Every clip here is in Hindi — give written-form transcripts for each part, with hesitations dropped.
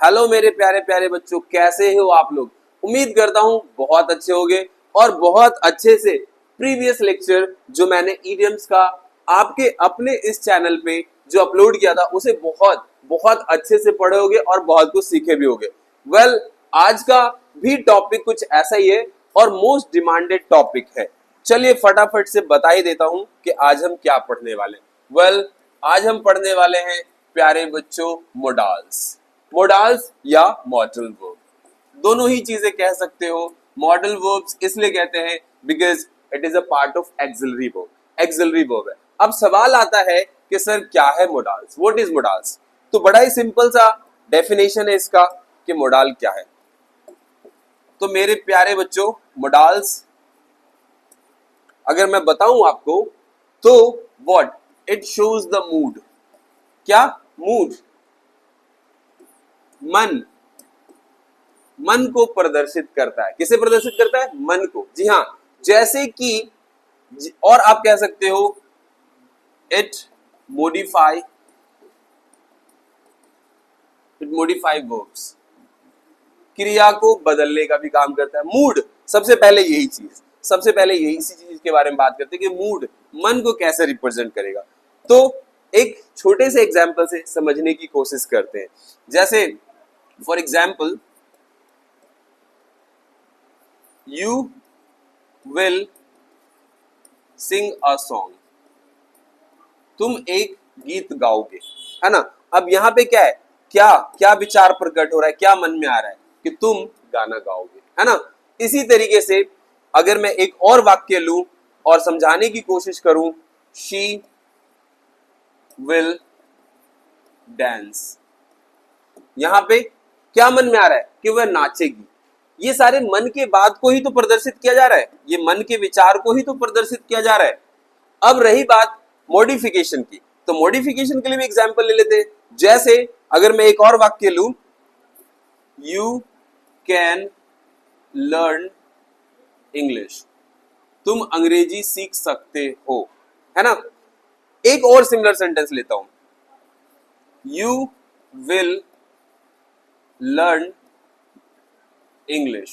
हेलो मेरे प्यारे प्यारे बच्चों, कैसे हो आप लोग। उम्मीद करता हूँ बहुत अच्छे होंगे और बहुत अच्छे से प्रीवियस लेक्चर जो मैंने ईडियम्स का आपके अपने इस चैनल पे जो अपलोड किया था उसे बहुत बहुत अच्छे से पढ़े होगे और बहुत कुछ सीखे भी होगे। वेल, आज का भी टॉपिक कुछ ऐसा ही है और मोस्ट डिमांडेड टॉपिक है। चलिए फटाफट से बता ही देता हूँ कि आज हम क्या पढ़ने वाले हैं। वेल, आज हम पढ़ने वाले हैं प्यारे बच्चों मोडाल्स। मोडाल्स या मॉडल वर्ब, दोनों ही चीजें कह सकते हो। मॉडल वर्ब्स इसलिए कहते हैं because it is a part of axillary verb. Axillary verb है। अब सवाल आता है कि सर क्या है मोडाल्स, व्हाट इज मोडाल्स। तो बड़ा ही सिंपल सा डेफिनेशन है इसका कि मोडाल क्या है। तो मेरे प्यारे बच्चों, मोडाल्स अगर मैं बताऊं आपको तो what it shows the mood. क्या मूड, मन को प्रदर्शित करता है। किसे प्रदर्शित करता है? मन को। जी हाँ, जैसे कि और आप कह सकते हो इट मोडिफाई वर्ब्स, क्रिया को बदलने का भी काम करता है। मूड सबसे पहले यही चीज के बारे में बात करते हैं कि मूड मन को कैसे रिप्रेजेंट करेगा। तो एक छोटे से एग्जांपल से समझने की कोशिश करते हैं। जैसे for example, You will sing a song. तुम एक गीत गाओगे, है ना। अब यहाँ पे क्या है, क्या विचार प्रकट हो रहा है, क्या मन में आ रहा है कि तुम गाना गाओगे, है ना। इसी तरीके से अगर मैं एक और वाक्य लूं और समझाने की कोशिश करूं, She will dance. यहाँ पे क्या मन में आ रहा है कि वह नाचेगी। ये सारे मन के बात को ही तो प्रदर्शित किया जा रहा है, ये मन के विचार को ही तो प्रदर्शित किया जा रहा है। अब रही बात मॉडिफिकेशन की, तो मॉडिफिकेशन के लिए भी एग्जांपल ले लेते हैं। जैसे अगर मैं एक और वाक्य लूं, यू कैन लर्न इंग्लिश, तुम अंग्रेजी सीख सकते हो, है ना। एक और सिमिलर सेंटेंस लेता हूं, यू विल लर्न इंग्लिश,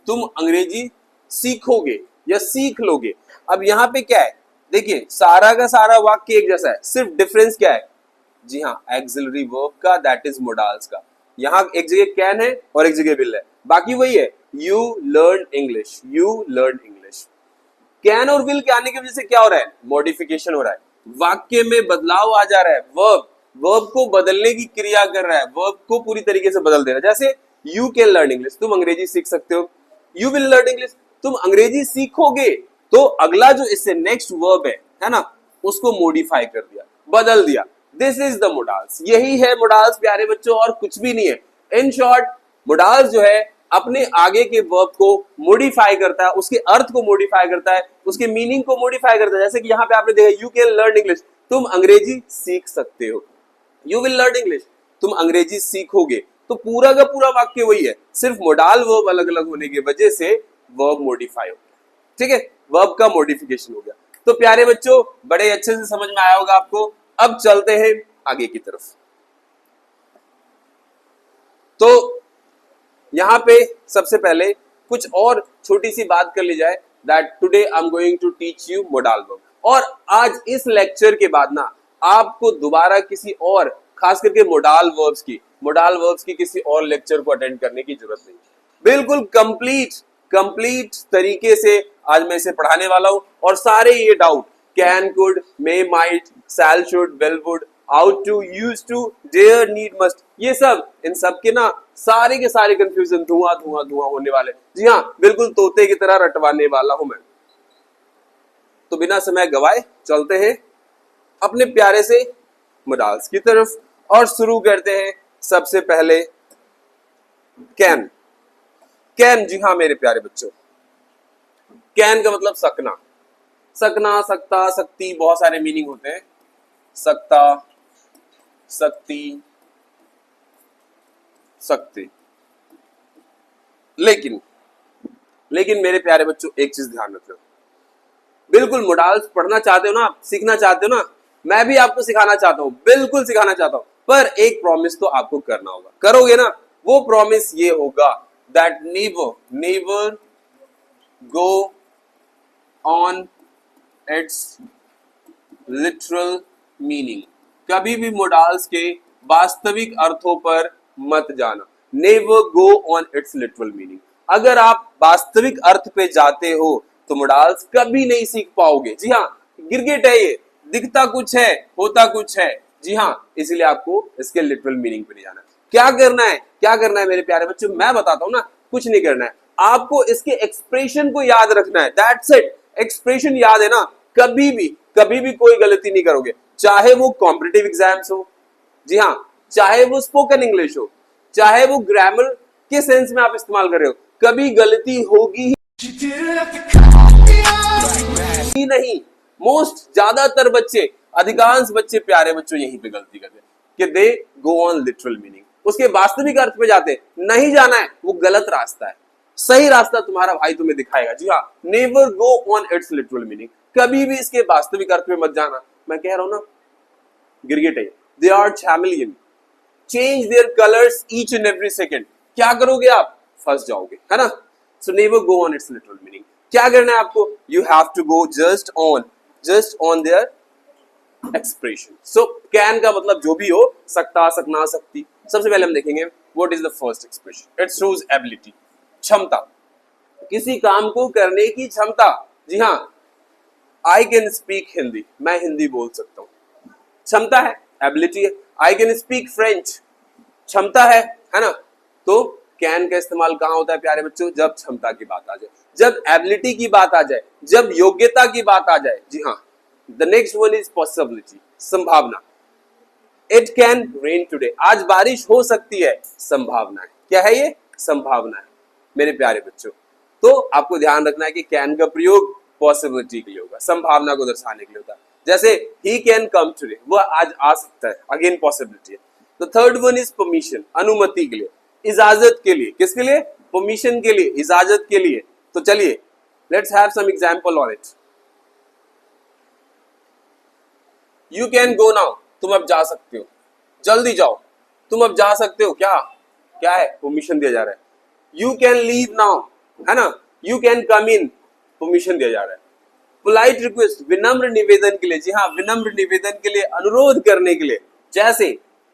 तुम अंग्रेजी सीखोगे या सीख लोगे। अब यहां पे क्या है, देखिए सारा का सारा वाक्य एक जैसा है, सिर्फ डिफरेंस क्या है, जी हाँ, एक्सिलरी वर्ब का, दैट इज मोडाल्स का। यहां एक जगह कैन है और एक जगह विल है, बाकी वही है, you learn English, you learn English. Can और विल के आने की वजह से क्या हो रहा है, मॉडिफिकेशन हो रहा है, वाक्य में बदलाव आ जा रहा है। वर्ब को बदलने की क्रिया कर रहा है, वर्ब को पूरी तरीके से बदल दे रहा है। जैसे यू कैन लर्न इंग्लिश, तुम अंग्रेजी सीख सकते हो। यू विल लर्न इंग्लिश, तुम अंग्रेजी सीखोगे। तो अगला जो इससे नेक्स्ट वर्ब है ना, उसको मॉडिफाई कर दिया, बदल दिया। दिस इज द मोडाल्स, यही है मोडाल्स प्यारे बच्चों, और कुछ भी नहीं है। इन शॉर्ट, मोडाल्स जो है अपने आगे के वर्ब को मॉडिफाई करता है, उसके अर्थ को मॉडिफाई करता है, उसके मीनिंग को मॉडिफाई करता है। जैसे कि यहाँ पे आपने देखा, यू कैन लर्न इंग्लिश, तुम अंग्रेजी सीख सकते हो। यू विल लर्न इंग्लिश, तुम अंग्रेजी सीखोगे। तो पूरा का पूरा वाक्य वही है, सिर्फ मोडाल वर्ब अलग अलग होने की वजह से वर्ब मॉडिफाई हो गया। ठीक है, वर्ब का मॉडिफिकेशन हो गया। तो प्यारे बच्चों, बड़े अच्छे से समझ में आया होगा आपको। अब चलते हैं आगे की तरफ। तो यहां पे सबसे पहले कुछ और छोटी सी बात कर ली जाए, that today I am going to teach you modal verb. और आज इस लेक्चर के बाद ना आपको दोबारा किसी और, खास करके मोडाल वर्ब्स की किसी और लेक्चर को अटेंड करने की जरूरत नहीं। बिल्कुल कंप्लीट तरीके से आज मैं इसे पढ़ाने वाला हूं, और सारे ये doubt, can, could, may, might, shall, should, will, would, ought to, use to, dare, need, must, ये सब, इन सब के ना सारे के सारे कंफ्यूजन धुआं होने वाले। जी हाँ, बिल्कुल तोते की तरह रटवाने वाला हूं मैं। तो बिना समय गवाए चलते हैं अपने प्यारे से मोडाल्स की तरफ और शुरू करते हैं सबसे पहले कैन। जी हाँ मेरे प्यारे बच्चों, कैन का मतलब सकना, सकता, सकती, बहुत सारे मीनिंग होते हैं। सकता, सकती, सकते। लेकिन मेरे प्यारे बच्चों, एक चीज ध्यान रखना, बिल्कुल मोडाल्स पढ़ना चाहते हो ना, सीखना चाहते हो ना, मैं भी आपको सिखाना चाहता हूं, बिल्कुल सिखाना चाहता हूं, पर एक प्रॉमिस तो आपको करना होगा, करोगे ना? वो प्रॉमिस ये होगा that never never go on its literal meaning. कभी भी मोडाल्स के वास्तविक अर्थों पर मत जाना। Never go on its literal meaning. अगर आप वास्तविक अर्थ पे जाते हो तो मोडाल्स कभी नहीं सीख पाओगे। जी हाँ, गिरगिट है ये, दिखता कुछ है, होता कुछ है। जी हाँ, इसलिए आपको इसके लिटरल मीनिंग पे नहीं जाना। क्या करना है, क्या करना है मेरे प्यारे बच्चों? मैं बताता हूं ना, कुछ नहीं करना है, आपको इसके एक्सप्रेशन को याद रखना है। That's it. एक्सप्रेशन याद है ना, कभी भी कोई गलती नहीं करोगे, चाहे वो कॉम्पिटिटिव एग्जाम्स हो, जी हाँ, चाहे वो स्पोकन इंग्लिश हो, चाहे वो ग्रामर के सेंस में आप इस्तेमाल कर रहे हो, कभी गलती होगी ही नहीं। मोस्ट ज्यादातर बच्चे, अधिकांश बच्चे प्यारे बच्चों यहीं पे गलती करते हैं कि दे गो ऑन लिटरल मीनिंग, उसके वास्तविक अर्थ पे जाते नहीं। जाना है, वो गलत रास्ता है। सही रास्ता तुम्हारा भाई तुम्हें दिखाएगा। जी हाँ, never go on its literal meaning. कभी भी इसके वास्तविक अर्थ में मत जाना। मैं कह रहा हूं ना, गिरगिट है, they are chameleon, change their colours each and every second. क्या करोगे आप? फंस जाओगे, है ना? So never go on its literal meaning. क्या करना है आपको? You have to go just on their expression. So can का मतलब जो भी हो, सकता, सकना, सकती। सबसे पहले हम देखेंगे what is the first expression. It shows ability, क्षमता, किसी काम को करने की क्षमता। जी हाँ, आई कैन स्पीक हिंदी, मैं हिंदी बोल सकता हूं, क्षमता है, एबिलिटी है। आई कैन स्पीक फ्रेंच, क्षमता है ना? तो कैन का इस्तेमाल कहां होता है प्यारे बच्चों? जब क्षमता की बात आ जाए, जब एबिलिटी की बात आ जाए, जब योग्यता की बात आ जाए। जी हाँ, the next one is possibility, संभावना। इट कैन रेन टुडे, आज बारिश हो सकती है, संभावना है। क्या है ये? संभावना है मेरे प्यारे बच्चों। तो आपको ध्यान रखना है कि कैन का प्रयोग पॉसिबिलिटी के लिए होगा, संभावना को दर्शाने के लिए होता है। जैसे ही कैन कम टुडे, वो आज आ सकता है, अगेन पॉसिबिलिटी है। तो थर्ड वन इज परमिशन, अनुमति के लिए, इजाजत के लिए। किसके लिए? परमिशन के लिए, इजाजत के लिए। तो चलिए, let's have some example on it. You can go now, तुम अब जा सकते हो, जल्दी जाओ, तुम अब जा सकते हो। क्या क्या है? परमिशन दिया जा रहा है। यू कैन लीव नाउ, है ना? You can come in, permission दिया जा रहा है। पोलाइट रिक्वेस्ट, विनम्र निवेदन के लिए। जी हाँ, विनम्र निवेदन के लिए, अनुरोध करने के लिए। जैसे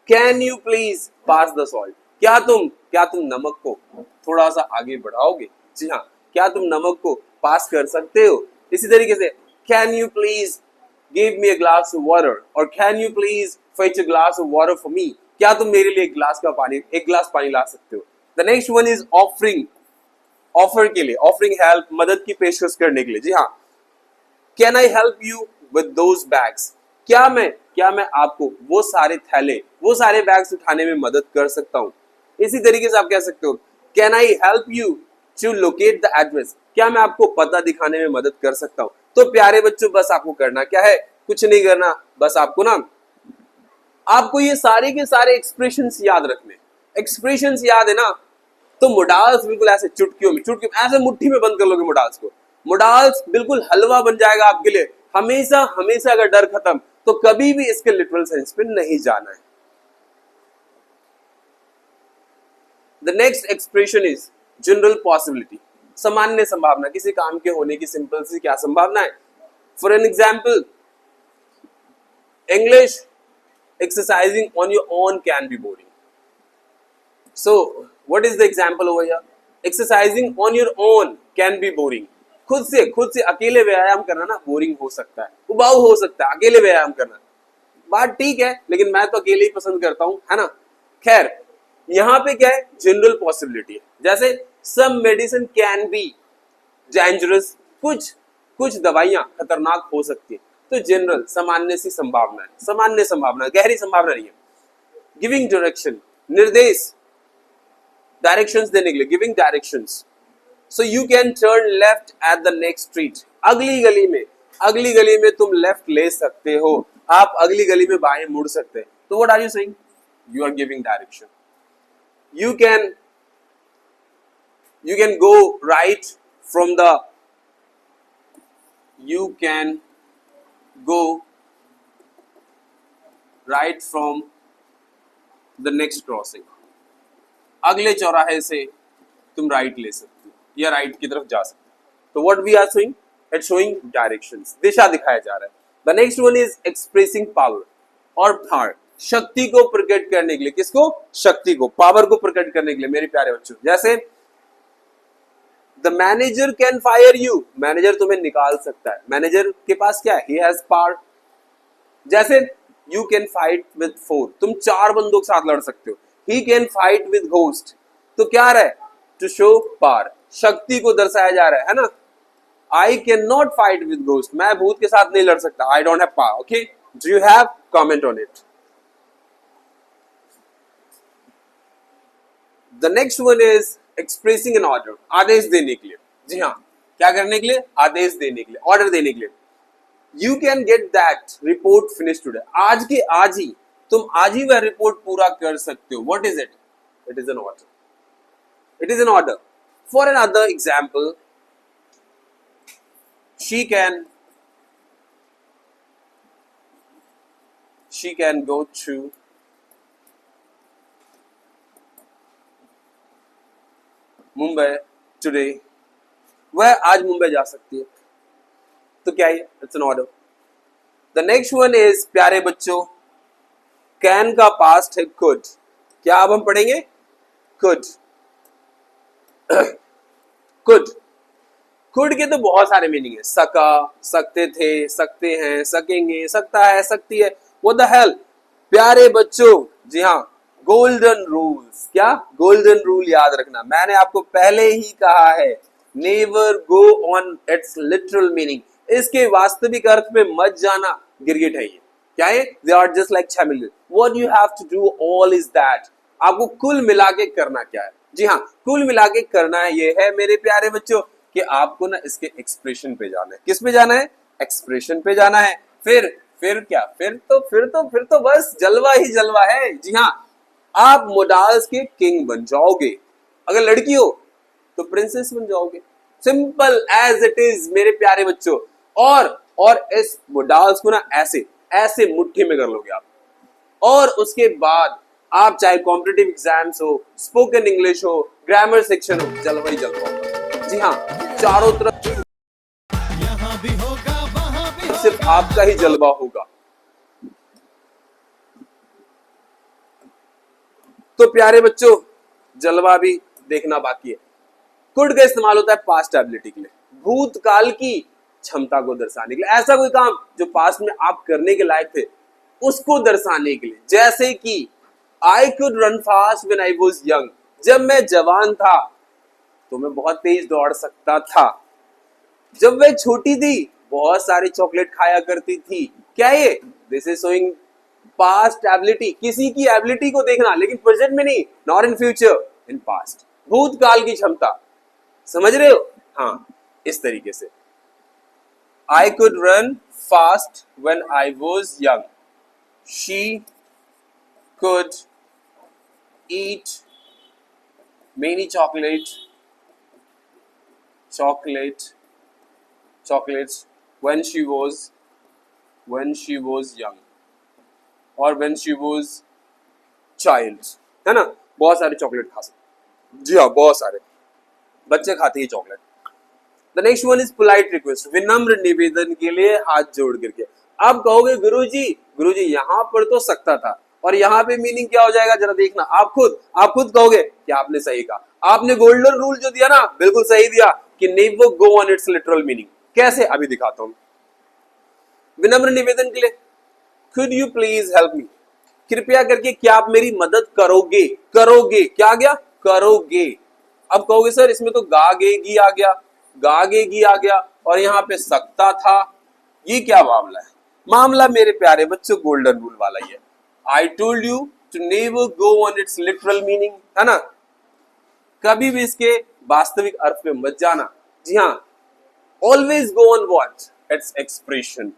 can you please pass the salt, क्या तुम नमक को थोड़ा सा आगे बढ़ाओगे? जी हाँ, क्या तुम नमक को पास कर सकते हो? इसी तरीके से can you please give me a glass of water, और can you please fetch a glass of water for me, क्या तुम मेरे लिए एक गिलास पानी ला सकते हो? The next one is offering, offer के लिए, ऑफरिंग हेल्प, मदद की पेशकश करने के लिए। जी हाँ, can I help you with those bags, क्या मैं आपको वो सारे थैले, वो सारे बैग्स उठाने में मदद कर सकता हूँ? इसी तरीके से आप कह सकते हो can I help you to locate the address, क्या मैं आपको पता दिखाने में मदद कर सकता हूँ? तो प्यारे बच्चों, बस आपको करना क्या है? कुछ नहीं करना, बस आपको ये सारे के सारे एक्सप्रेशंस याद रखने। एक्सप्रेशंस याद है ना, तो मोडाल्स बिल्कुल ऐसे चुटकियों में ऐसे मुट्ठी में बंद कर लोगे मोडाल्स को, मोडाल्स बिल्कुल हलवा बन जाएगा आपके लिए। हमेशा हमेशा अगर डर खत्म, तो कभी भी इसके लिटरल सेंस पे नहीं जाना है। The next expression is general possibility, सामान्य संभावना, किसी काम के होने की सिंपल सी क्या संभावना है। For an example, English exercising on your own can be boring. So what is the example over here? Exercising on your own can be boring. खुद से अकेले व्यायाम करना ना बोरिंग हो सकता है, उबाऊ हो सकता है अकेले व्यायाम करना। बात ठीक है, लेकिन मैं तो अकेले ही पसंद करता हूं, है ना? खैर, यहां पे क्या है? जनरल पॉसिबिलिटी है। जैसे some medicine can be dangerous, कुछ दवाइयां खतरनाक हो सकती है। तो जनरल, सामान्य सी संभावना है, सामान्य संभावना, गहरी संभावना नहीं है। गिविंग डायरेक्शन, निर्देश, डायरेक्शंस देने के लिए, giving directions. So you can turn left at the next street, अगली गली में तुम लेफ्ट ले सकते हो, आप अगली गली में बाएं मुड़ सकते हैं। तो what are you saying? You are giving direction. You can go right from the you can go right from the next crossing, अगले चौराहे से तुम राइट ले सकते हो या राइट की तरफ जा सकते हो। तो what we are showing, it's showing directions, दिशा दिखाया जा रहा है। The next one is expressing power और पावर, शक्ति को प्रकट करने के लिए, किसको, शक्ति को, पावर को प्रकट करने के लिए मेरे प्यारे बच्चों। जैसे the manager can fire you, manager तुम्हें निकाल सकता है, मैनेजर के पास क्या है, ही हैज पावर। जैसे यू कैन फाइट विद 4, तुम 4 बंदों के साथ लड़ सकते हो। He can fight with ghost, तो क्या रहा है, टू शो पावर, शक्ति को दर्शाया जा रहा है ना। I can not fight with ghost, मैं भूत के साथ नहीं लड़ सकता, I don't have power. Okay, do you have comment on it. The next one is expressing an order, आदेश देने के लिए। जी हाँ, क्या करने के लिए, आदेश देने के लिए, ऑर्डर देने के लिए। You can get that report finish today, आज के आज ही, तुम आज ही वह रिपोर्ट पूरा कर सकते हो। What is it, it is an order, it is an order. For another example, she can go to Mumbai today, वह आज मुंबई जा सकती है, तो क्या है, it's an order. The next one is प्यारे बच्चों, कैन का पास्ट है कुड, क्या अब हम पढ़ेंगे, कुड। कुड, कुड के तो बहुत सारे मीनिंग है, सका, सकते थे, सकते हैं, सकेंगे, सकता है, सकती है, व्हाट द हेल। प्यारे बच्चों, जी हाँ, गोल्डन रूल्स, क्या, गोल्डन रूल याद रखना, मैंने आपको पहले ही कहा है, never go on its literal meaning, इसके वास्तविक अर्थ में मत जाना, गिरगिट है ये, क्या है, they are just like chameleon. What you have to do all is that, आपको कुल मिला के करना क्या है, जी हाँ, कुल मिला के करना है ये है मेरे प्यारे बच्चों कि आपको ना इसके एक्सप्रेशन पे जाना है, किस पे जाना है, एक्सप्रेशन पे जाना है। फिर क्या, फिर तो बस जलवा ही जलवा है। जी हाँ, आप मोडाल्स के किंग बन जाओगे, अगर लड़की हो तो प्रिंसेस बन जाओगे, सिंपल एज इट इज मेरे प्यारे बच्चों। और इस मोडाल्स को ना ऐसे ऐसे मुट्ठी में कर लोगे आप, और उसके बाद आप चाहे कॉम्पिटिटिव एग्जाम्स हो, स्पोकन इंग्लिश हो, ग्रामर सेक्शन हो, जलवा ही जलवा होगा। जी हाँ, चारों तरफ यहाँ भी होगा, वहाँ भी होगा, सिर्फ आपका ही जलवा होगा। तो प्यारे बच्चों, जलवा भी देखना बाकी है। कुड का इस्तेमाल होता है पास्ट एबिलिटी के लिए, भूतकाल की क्षमता को दर्शाने के लिए, ऐसा कोई काम जो पास्ट में आप करने के लायक थे उसको दर्शाने के लिए। जैसे कि I could run fast when I was young, जब मैं जवान था तो मैं बहुत तेज दौड़ सकता था। जब वह छोटी थी बहुत सारी चॉकलेट खाया करती थी। क्या ये, this is showing past ability, किसी की एबिलिटी को देखना, लेकिन प्रेजेंट में नहीं, not in future, in past, भूतकाल की क्षमता, समझ रहे हो। हाँ, इस तरीके से I could run fast when I was young, she could eat many chocolates when she was young or when she was child, है ना, बहुत सारे चॉकलेट खा सकते, जी हाँ, बहुत सारे बच्चे खाते हैं chocolate. The next one is polite request, विनम्र निवेदन के लिए हाथ जोड़ करके। अब कहोगे गुरुजी यहाँ पर तो सकता था और यहाँ पे मीनिंग क्या हो जाएगा, जरा देखना, आप खुद कहोगे कि आपने सही कहा, आपने गोल्डन रूल जो दिया ना बिल्कुल सही दिया कि never go on its literal meaning. कैसे, अभी दिखाता हूं। विनम्र निवेदन के लिए, could you please help me, कृपया करके क्या आप मेरी मदद करोगे, क्या आ गया, करोगे। अब कहोगे सर इसमें तो गागेगी आ गया और यहाँ पे सकता था, ये क्या मामला है। मामला मेरे प्यारे बच्चों गोल्डन रूल वाला ही है। I told you to never go on its literal meaning, है ना, कभी भी इसके वास्तविक अर्थ पे मत जाना। जी हाँ, always go on what, its expression,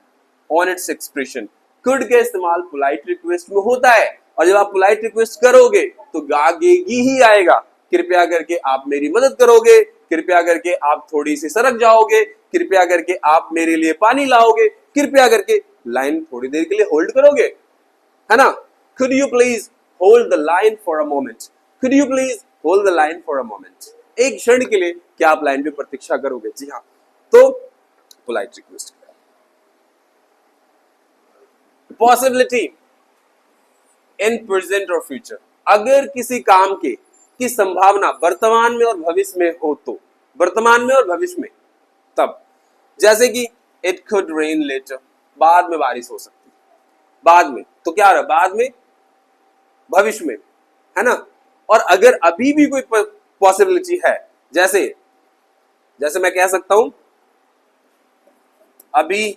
on its expression. Could का इस्तेमाल पोलाइट रिक्वेस्ट में होता है, और जब आप पोलाइट रिक्वेस्ट करोगे तो गागेगी ही आएगा, कृपया करके आप मेरी मदद करोगे, कृपया करके आप थोड़ी सी सरक जाओगे, कृपया करके आप मेरे लिए पानी लाओगे, कृपया करके लाइन थोड़ी देर के लिए होल्ड करोगे, है ना। Could you please hold the line for a moment, could you please hold the line for a moment, एक क्षण के लिए क्या आप लाइन पे प्रतीक्षा करोगे? जी हाँ, तो polite request. Possibility in present और फ्यूचर, अगर किसी काम की संभावना वर्तमान में और भविष्य में हो तो, वर्तमान में और भविष्य में, तब जैसे कि इट कुड रेन लेटर, बाद में बारिश हो सकती है, बाद में, तो क्या रहा बाद में, भविष्य में, है ना। और अगर अभी भी कोई पॉसिबिलिटी है, जैसे जैसे मैं कह सकता हूं अभी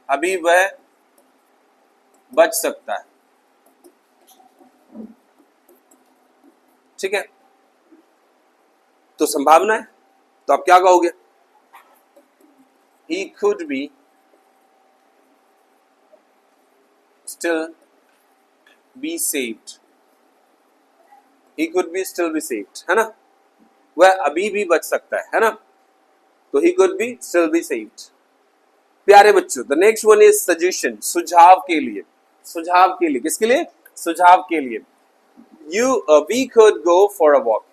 अभी वह बच सकता है, ठीक है, तो संभावना है, तो आप क्या कहोगे? he could be still be saved, he could be still be saved, है ना, वह अभी भी बच सकता है ना, तो he could be still be saved। प्यारे बच्चों, the next one is suggestion, सुझाव के लिए, सुझाव के लिए, किसके लिए? सुझाव के लिए। We could go for a walk,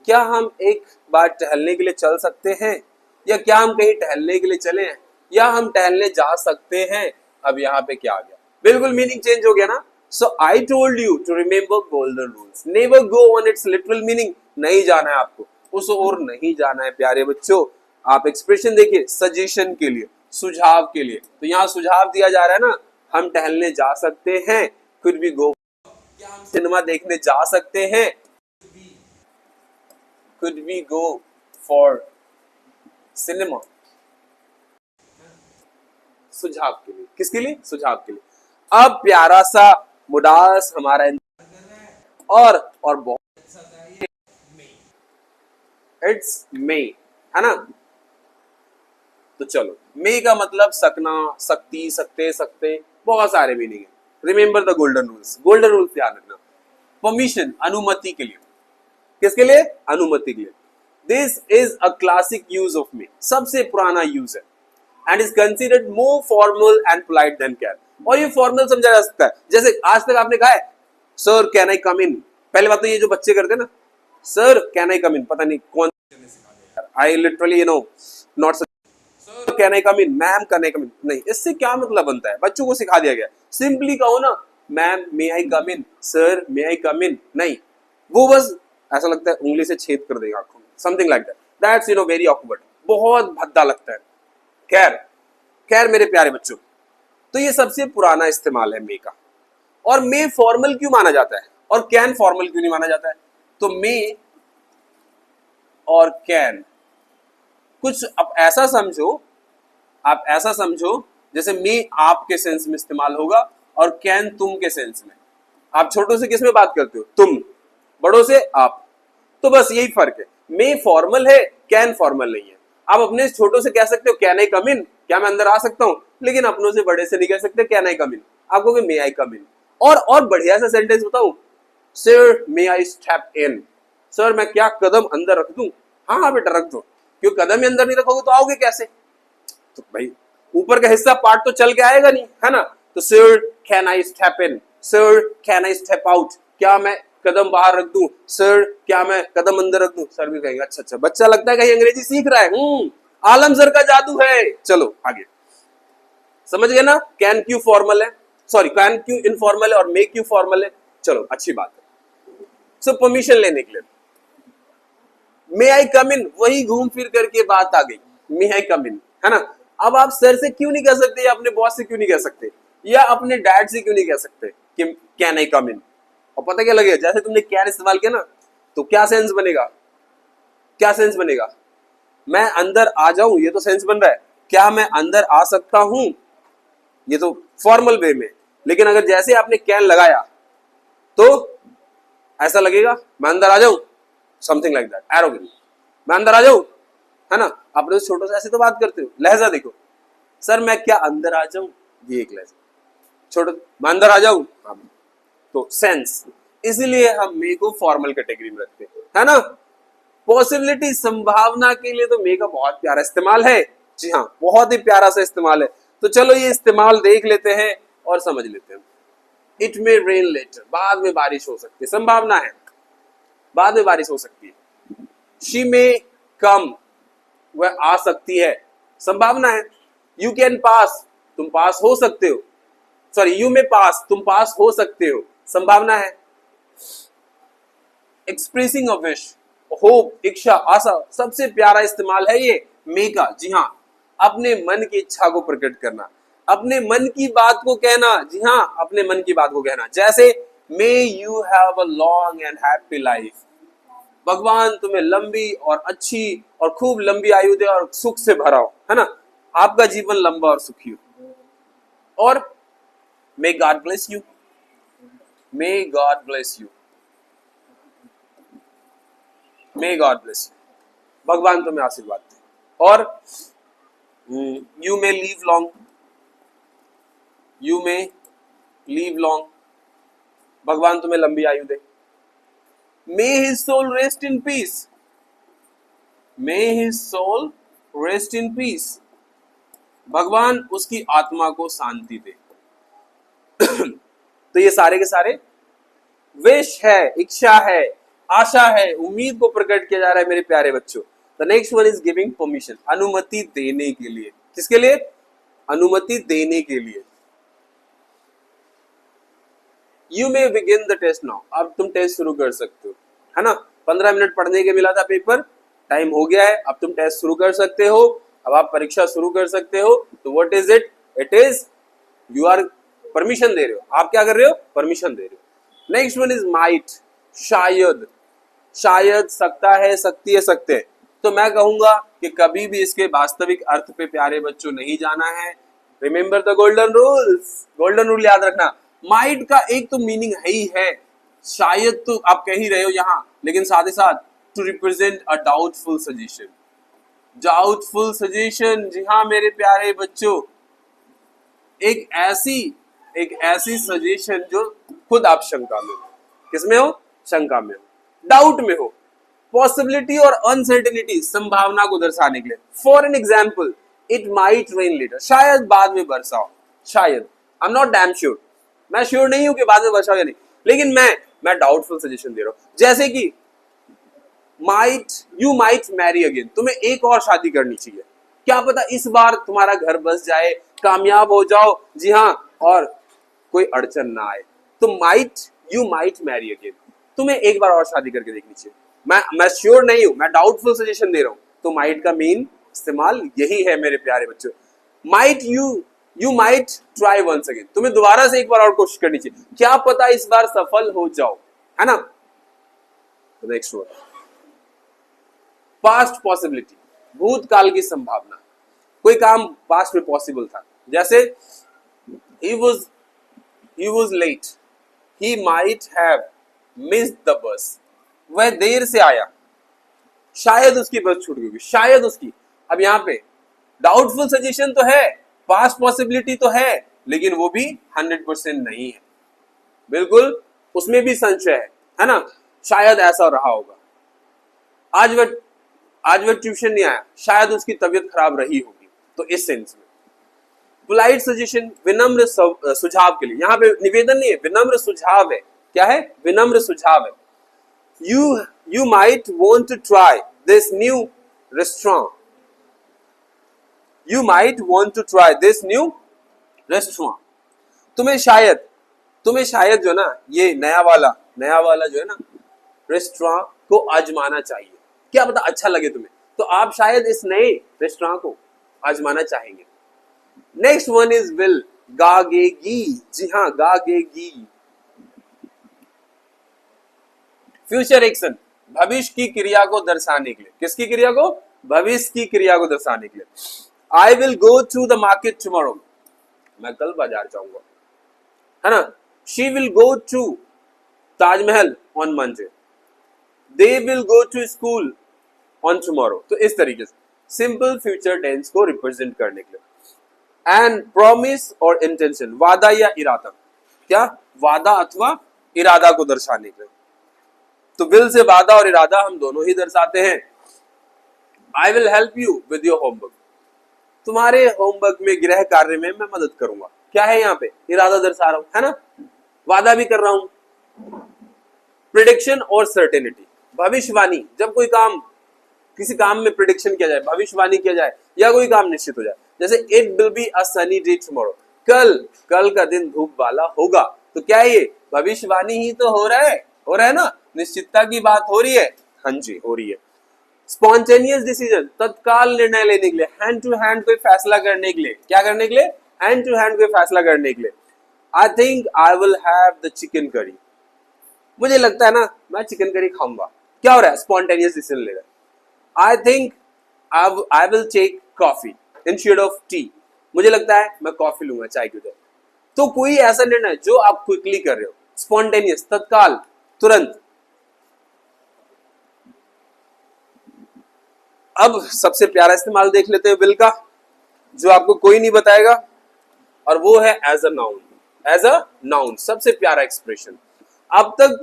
क्या हम एक बार टहलने के लिए चल सकते हैं, या क्या हम कहीं टहलने के लिए चले हैं, या हम टहलने जा सकते हैं। अब यहाँ पे क्या आ गया, बिल्कुल मीनिंग चेंज हो गया ना। So I told you to remember golden rules, never go on its literal meaning, नहीं जाना है आपको, उस ओर नहीं जाना है प्यारे बच्चों। आप एक्सप्रेशन देखिए, सजेशन के लिए, सुझाव के लिए, तो यहाँ सुझाव दिया जा रहा है ना, हम टहलने जा सकते हैं, कुड बी गो, क्या हम सिनेमा देखने जा सकते हैं, could we go for cinema, सुझाव के लिए, किसके लिए? सुझाव के लिए। अब प्यारा सा मुडास हमारा और बहुत इट्स मे, है ना। तो चलो, मे का मतलब सकना, सकती, सकते, सकते, बहुत सारे मीनिंग है। Remember the golden rules, golden rules ध्यान रखना। परमिशन, अनुमति के लिए, किसके लिए? अनुमति के लिए। This is a classic use of may, सबसे पुराना यूज है, and is considered more formal and polite than can, और ये फॉर्मल समझा जा सकता है। जैसे आज तक आपने कहा है सर कैन आई कम इन, पहले बात तो ये जो बच्चे करते हैं ना, सर कैन आई कम इन, पता नहीं कौन, I literally you know not, sir can I come in, ma'am can I come in, नहीं, इससे क्या मतलब बनता है, बच्चों को सिखा दिया गया। सिंपली कहो ना, ma'am may I come in, sir may I come in, नहीं, वो बस ऐसा लगता है उंगली से छेद कर देगा आंखों में, something like that, that's you know very awkward, बहुत भद्दा लगता है। खैर खैर मेरे प्यारे बच्चों, तो ये सबसे पुराना इस्तेमाल है मे का। और मे फॉर्मल क्यों माना जाता है और कैन फॉर्मल क्यों नहीं माना जाता है? तो मे और कैन कुछ आप ऐसा समझो, आप ऐसा समझो जैसे मे आपके सेंस में इस्तेमाल होगा और कैन तुम के सेंस में। आप छोटों से किस में बात करते हो? तुम, बड़ों से आप, तो बस यही फर्क है। मे फॉर्मल है, कैन फॉर्मल नहीं है। आप अपने छोटों से कह सकते हो कैन आई कम इन, क्या मैं अंदर आ सकता हूं, लेकिन अपनों से बड़े से नहीं कह सकते कैन आई कम इन, आप कहोगे मे आई कम इन। और बढ़िया सा सेंटेंस बताऊं, sir may I step in, sir मैं क्या कदम अंदर रख दूं? हाँ हाँ बेटा रख दो, क्यों कदम ही अंदर नहीं रखोगे तो आओगे कैसे? तो भाई ऊपर का हिस्सा पार्ट तो चल के आएगा नहीं, है ना। तो sir can I step in, sir can I step out, क्या मैं कदम बाहर रख दूं, सर क्या मैं कदम अंदर रख दूं? सर भी कहेंगे अच्छा अच्छा, बच्चा लगता है कहीं अंग्रेजी सीख रहा है, आलम सर का जादू है। चलो आगे समझ गए ना, कैन क्यों फॉर्मल है, सॉरी कैन क्यों इनफॉर्मल है और मे क्यों फॉर्मल है। चलो अच्छी बात है। सो परमिशन लेने के लिए मे आई कम इन, वही घूम फिर करके बात आ गई, मे आई कम इन, है ना। अब आप सर से क्यों नहीं कह सकते, या अपने बॉस से क्यों नहीं कह सकते, या अपने डैड से क्यों नहीं कह सकते कि कैन आई कम इन? और पता क्या लगेगा, जैसे तुमने कैन इस्तेमाल किया ना, तो क्या सेंस बनेगा, क्या सेंस बनेगा? मैं अंदर आ जाऊं, ये तो सेंस बन रहा है। क्या मैं अंदर आ सकता हूं, ये तो फॉर्मल वे में। लेकिन अगर जैसे आपने कैन लगाया तो ऐसा लगेगा मैं अंदर आ जाऊं, समथिंग लाइक दैट, एरोगेंट, मैं अंदर आ जाऊं, है ना। अपने छोटों से ऐसे तो बात करते हो, लहजा देखो, सर मैं क्या अंदर आ जाऊं, ये एक लहजा, छोटो मैं अंदर आ जाऊं, तो सेंस। इसीलिए हम मे को फॉर्मल कैटेगरी में रखते हैं, है ना। पॉसिबिलिटी, संभावना के लिए तो मे का बहुत प्यारा इस्तेमाल है, जी हाँ बहुत ही प्यारा सा इस्तेमाल है। तो चलो ये इस्तेमाल देख लेते हैं और समझ लेते हैं। इट मे रेन लेटर, बाद में बारिश हो सकती है, संभावना है, बाद में बारिश हो सकती है। शी मे कम, वह आ सकती है, संभावना है। यू कैन पास, तुम पास हो सकते हो, सॉरी यू मे पास, तुम पास हो सकते हो, संभावना है। एक्सप्रेसिंग अ विश, होप, इच्छा, आशा, सबसे प्यारा इस्तेमाल है ये मे का। जी हाँ, अपने मन की इच्छा को प्रकट करना, अपने मन की बात को कहना। जी हाँ, अपने मन की बात को कहना, जैसे may you have a long and happy life, भगवान तुम्हें लंबी और अच्छी और खूब लंबी आयु दे और सुख से भरा हो, है ना, आपका जीवन लंबा और सुखी हो। और may God bless you, may God bless you, may God bless you, भगवान तुम्हें आशीर्वाद दे। और you may live long, you may live long, भगवान तुम्हें लंबी आयु दे। May his soul rest in peace, may his soul rest in peace, भगवान उसकी आत्मा को शांति दे। तो ये सारे के सारे विश है, इच्छा है, आशा है, उम्मीद को प्रकट किया जा रहा है मेरे प्यारे बच्चों। The next one is giving permission, अनुमति देने के लिए। किसके लिए? अनुमति देने के लिए। You may begin the test now, अब तुम टेस्ट शुरू कर सकते हो, है ना। 15 मिनट पढ़ने के मिला था पेपर, टाइम हो गया है, अब तुम टेस्ट शुरू कर सकते हो, अब आप परीक्षा शुरू कर सकते हो। तो what is it? It is you are permission दे रहे हो, आप क्या कर रहे हो? परमिशन दे रहे हो। नेक्स्ट वन इज माइट, शायद, शायद, सकता है, सकती है, सकते हैं। तो मैं कहूंगा कि कभी भी इसके वास्तविक अर्थ पे प्यारे बच्चों नहीं जाना है। Remember the golden rules, golden rule याद रखना। माइट का एक तो मीनिंग है ही है, शायद तो आप कह ही रहे हो यहां, लेकिन साथ ही साथ to represent a doubtful suggestion, doubtful suggestion. जी हाँ मेरे प्यारे बच्चों, एक ऐसी सजेशन जो खुद आप शंका में हो। किसमें हो? शंका में हो, डाउट में हो। पॉसिबिलिटी और अनसर्टेनिटी, संभावना को दर्शाने के लिए। For an example, it might rain later, शायद बाद में वर्षा हो, शायद। I am not damn sure, मैं श्योर नहीं हूं कि बाद में वर्षा हो या नहीं, लेकिन मैं डाउटफुल सजेशन दे रहा हूं। जैसे कि यू माइट मैरी अगेन, तुम्हें एक और शादी करनी चाहिए, क्या पता इस बार तुम्हारा घर बस जाए, कामयाब हो जाओ। जी हाँ, और कोई अड़चन ना आए। तो यू माइट मैरी अगेन, तुम्हें एक बार और शादी करके देखनी चाहिए। मैं श्योर नहीं हूं, मैं डाउटफुल सजेशन दे रहा हूं। तो माइट का मेन इस्तेमाल यही है मेरे प्यारे बच्चों। You might try once again, तुम्हें दोबारा से एक बार और कोशिश करनी चाहिए, क्या पता इस बार सफल हो जाओ, है ना। नेक्स्ट वर्ड, पास्ट पॉसिबिलिटी, भूतकाल की संभावना। कोई काम पास्ट में पॉसिबल था, जैसे he was late, he might have missed the bus, वह देर से आया, शायद उसकी बस छूट गई, शायद उसकी। अब यहाँ पे डाउटफुल सजेशन तो है, पास्ट पॉसिबिलिटी तो है, लेकिन वो भी 100% नहीं है, बिल्कुल उसमें भी संशय है ना। शायद ऐसा रहा होगा, आज वह ट्यूशन नहीं आया, शायद उसकी तबीयत खराब रही होगी। तो इस सेंस में पोलाइट सजेशन, विनम्र सुझाव के लिए। यहाँ पे निवेदन नहीं है, विनम्र सुझाव है। क्या है? विनम्र सुझाव है। You might want to try this new restaurant, you might want to try this new restaurant, तुम्हें शायद जो ना ये नया वाला जो है ना रेस्टोरेंट को आजमाना चाहिए, क्या पता अच्छा लगे तुम्हें, तो आप शायद इस नए रेस्टोरेंट को आजमाना चाहेंगे। नेक्स्ट वन इज विल, गागेगी, जी हाँ गागेगी। फ्यूचर एक्शन, भविष्य की क्रिया को दर्शाने के लिए। किसकी क्रिया को? भविष्य की क्रिया को दर्शाने के लिए। I will go to the market tomorrow, मैं कल बाजार जाऊंगा, है ना। She will go to Taj Mahal on Monday, they will go to school on tomorrow. तो इस तरीके से सिंपल फ्यूचर टेंस को रिप्रेजेंट करने के लिए। एंड प्रॉमिस और इंटेंशन, वादा या इरादा, क्या? वादा अथवा इरादा को दर्शाने के लिए। तो विल से वादा और इरादा हम दोनों ही दर्शाते हैं। I will help you with your homework, तुम्हारे होमवर्क में, गृह कार्य में मैं मदद करूंगा। क्या है यहाँ पे? इरादा दर्शा रहा हूं, है ना। वादा भी कर रहा हूं। प्रिडिक्शन और सर्टेनिटी, भविष्यवाणी, जब कोई काम, किसी काम में प्रिडिक्शन किया जाए, भविष्यवाणी किया जाए या कोई काम निश्चित हो जाए, जैसे it will be a sunny day tomorrow, कल का दिन धूप वाला होगा, तो क्या है ये भविष्यवाणी ही तो हो रहा है ना, निश्चितता की बात हो रही है। हाँ जी, हो रही है। स्पॉन्टेनियस डिसीजन, तत्काल निर्णय लेने के लिए, हैंड टू हैंड कोई फैसला करने के लिए, क्या करने के लिए, हैंड टू हैंड कोई फैसला करने के लिए। आई think I will have the chicken curry, मुझे लगता है ना मैं चिकन करी खाऊंगा। क्या हो रहा है, स्पॉन्टेनियस डिसीजन ले रहा है। I think I will take coffee instead of tea, मुझे लगता है मैं कॉफी लूंगा चाय की जगह। तो कोई ऐसा निर्णय जो आप क्विकली कर रहे हो, स्पॉन्टेनियस, तत्काल, तुरंत। अब सबसे प्यारा इस्तेमाल देख लेते हैं विल का, जो आपको कोई नहीं बताएगा, और वो है as a noun. As a noun सबसे प्यारा एक्सप्रेशन। अब तक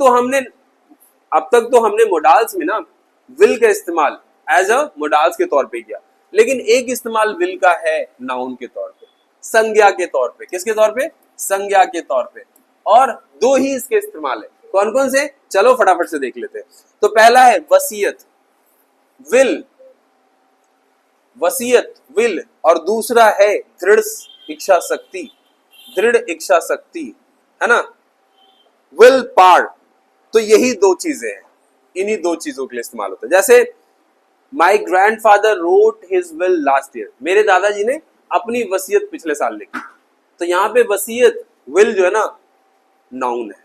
तो हमने मोडाल्स में ना विल का इस्तेमाल एज अ मोडाल्स के तौर पे किया, लेकिन एक इस्तेमाल विल का है नाउन के तौर पे, संज्ञा के तौर पे। किसके तौर पे, संज्ञा के तौर पे। और दो ही इसके इस्तेमाल है, कौन कौन से, चलो फटाफट से देख लेते हैं। तो पहला है वसीयत, विल, वसीयत विल, और दूसरा है दृढ़ इच्छा शक्ति, दृढ़ इच्छा शक्ति, है ना, विल पावर। तो यही दो चीजें हैं, इन्हीं दो चीजों के लिए इस्तेमाल होता है। जैसे माई grandfather road his will last year, मेरे दादाजी ने अपनी वसीयत पिछले साल लिखी। तो यहां पे वसीयत विल जो है ना नाउन है।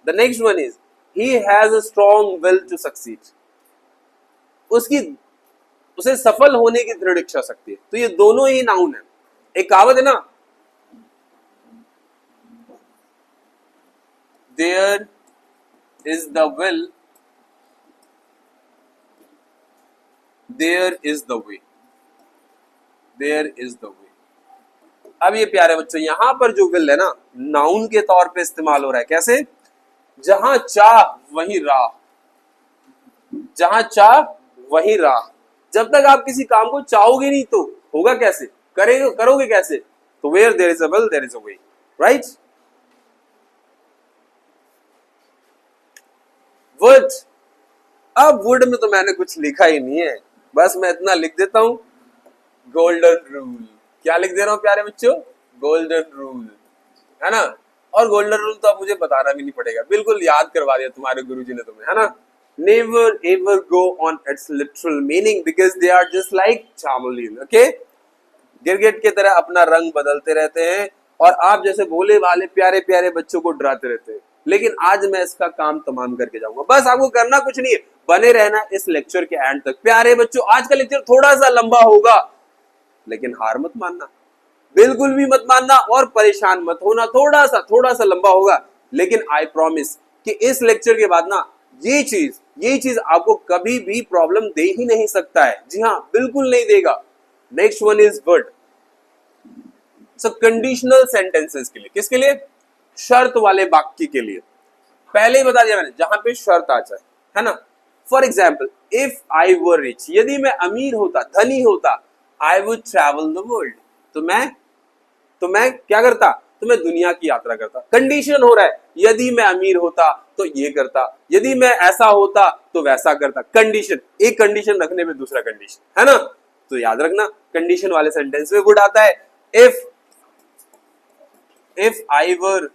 The next one is he has a strong will to succeed, उसे सफल होने की दृढ़ इच्छा शक्ति है। तो ये दोनों ही नाउन है। एक कहावत है ना, there is the will there is the way, there is the way. अब ये प्यारे बच्चों, यहां पर जो विल है ना नाउन के तौर पे इस्तेमाल हो रहा है। कैसे, जहां चाह वहीं राह, जहां चाह वहीं राह। जब तक आप किसी काम को चाहोगे नहीं तो होगा कैसे, करोगे कैसे, तो where there is a will there is a way, right. Would, अब वुड में तो मैंने कुछ लिखा ही नहीं है, बस मैं इतना लिख देता हूं, गोल्डन रूल। क्या लिख दे रहा हूं प्यारे बच्चों, गोल्डन रूल, है ना। और गोल्डन रूल तो अब मुझे बताना भी नहीं पड़ेगा, बिल्कुल याद करवा दिया तुम्हारे गुरुजी ने तुम्हें, है ना। Never ever go on its literal meaning because they are just like chameleon, okay? गिरगिट की तरह अपना रंग बदलते रहते हैं और आप जैसे भोले भाले प्यारे प्यारे बच्चों को डराते रहते हैं। लेकिन आज मैं इसका काम तमाम करके जाऊंगा। बस आपको करना कुछ नहीं है, बने रहना इस लेक्चर के एंड तक। प्यारे बच्चों, आज का लेक्चर थोड़ा सा लंबा होगा, लेकिन हार मत मानना, बिल्कुल भी मत मानना और परेशान मत होना। थोड़ा सा लंबा होगा, लेकिन आई प्रॉमिस कि इस लेक्चर के बाद ना ये चीज आपको कभी भी प्रॉब्लम दे ही नहीं सकता है। जी हाँ, बिल्कुल नहीं देगा। Next one is word. So conditional sentences के लिए, किसके लिए, शर्त वाले वाक्य के लिए। पहले ही बता दिया मैंने, जहां पे शर्त आ जाए, है ना। For example, if I were rich, यदि मैं अमीर होता, धनी होता, I would travel the world, तो मैं क्या करता, तो मैं दुनिया की यात्रा करता। कंडीशन हो रहा है, यदि मैं अमीर होता तो ये करता, यदि मैं ऐसा होता तो वैसा करता। कंडीशन, एक कंडीशन रखने पे दूसरा कंडीशन, है ना। तो याद रखना, कंडीशन वाले सेंटेंस में वुड आता है। If I were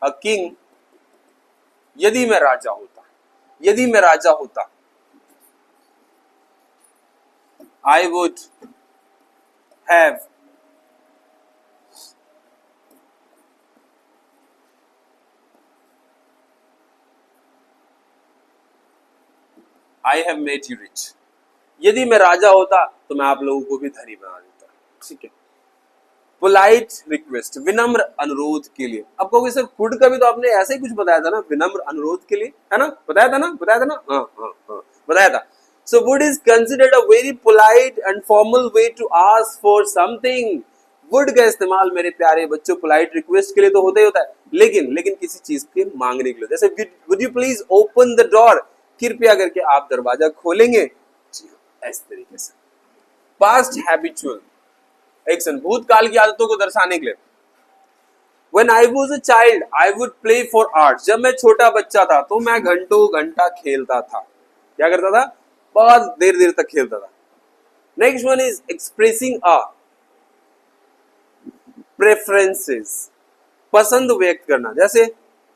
a king, यदि मैं राजा होता, I would have I have made you rich, यदि मैं राजा होता तो मैं आप लोगों को भी धनी बना देता। ठीक है। पोलाइट रिक्वेस्ट, विनम्र अनुरोध के लिए। अब कहोगे सर कुड का भी तो आपने ऐसे ही कुछ बताया था ना, विनम्र अनुरोध के लिए, है ना, बताया था ना। हाँ बताया था। So would is considered a very polite and formal way to ask for something. Would का इस्तेमाल मेरे प्यारे बच्चों पोलाइट रिक्वेस्ट के लिए तो होता ही होता है, लेकिन किसी चीज के मांगने के लिए, जैसे would you please open the door, कृपया करके आप दरवाजा खोलेंगे। इस तरीके से। पास्ट हैबिचुअल एक्शन, भूतकाल की आदतों को दर्शाने के लिए। When I was a child, I would play for hours. जब मैं छोटा बच्चा था तो मैं घंटों घंटा खेलता था. क्या करता था? बहुत देर देर तक खेलता था. Next one is expressing a preferences. पसंद व्यक्त करना. जैसे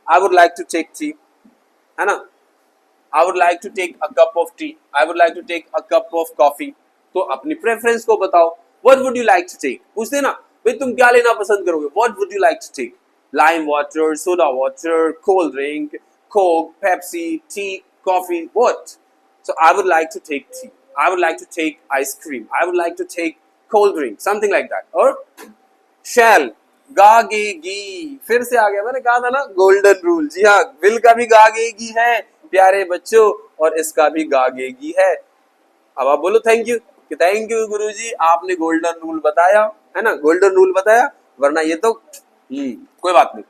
I would like to take tea, है ना? I would like to take a cup of tea. I would like to take a cup of coffee. तो अपनी प्रेफरेंस को बताओ. What would you like to take? पूछते ना भाई तुम क्या लेना पसंद करोगे? What would you like to take? Lime water, soda water, cold drink, Coke, Pepsi, tea, coffee. What? So I would like to take tea. I would like to take ice cream. I would like to take cold drink. Something like that. Or shall, गागेगी. फिर से आ गया. मैंने कहा था ना गोल्डन रूल. जी हाँ, विल का भी गागेगी है प्यारे बच्चों और इसका भी गागेगी है. अब आप बोलो थैंक यू कि थैंक यू गुरुजी आपने गोल्डन रूल बताया, है ना? गोल्डन रूल बताया, वरना ये तो कोई बात नहीं.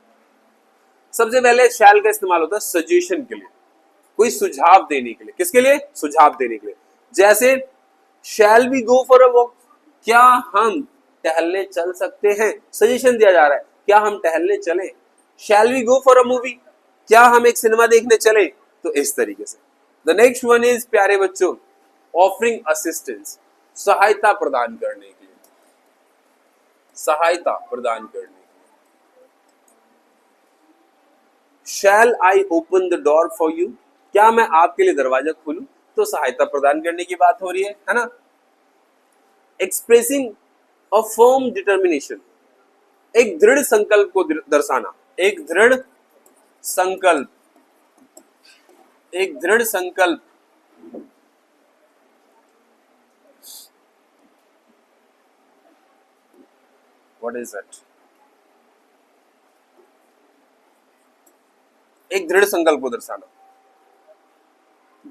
सबसे पहले शैल का इस्तेमाल होता है सजेशन के लिए, कोई सुझाव देने के लिए. किसके लिए? सुझाव देने के लिए. जैसे shall we go for a walk, क्या हम टहलने चल सकते हैं? सजेशन दिया जा रहा है, क्या हम टहलने चलें? Shall we go for a movie, क्या हम एक सिनेमा देखने चले? तो इस तरीके से. द नेक्स्ट वन इज प्यारे बच्चों ऑफरिंग असिस्टेंस, सहायता प्रदान करने के लिए. सहायता प्रदान करने के लिए. Shall I open the door for you, क्या मैं आपके लिए दरवाजा खोलूं? तो सहायता प्रदान करने की बात हो रही है ना? एक्सप्रेसिंग अ फर्म डिटर्मिनेशन, एक दृढ़ संकल्प को दर्शाना. एक दृढ़ संकल्प, एक दृढ़ संकल्प. What is that? एक दृढ़ संकल्प को दर्शाना.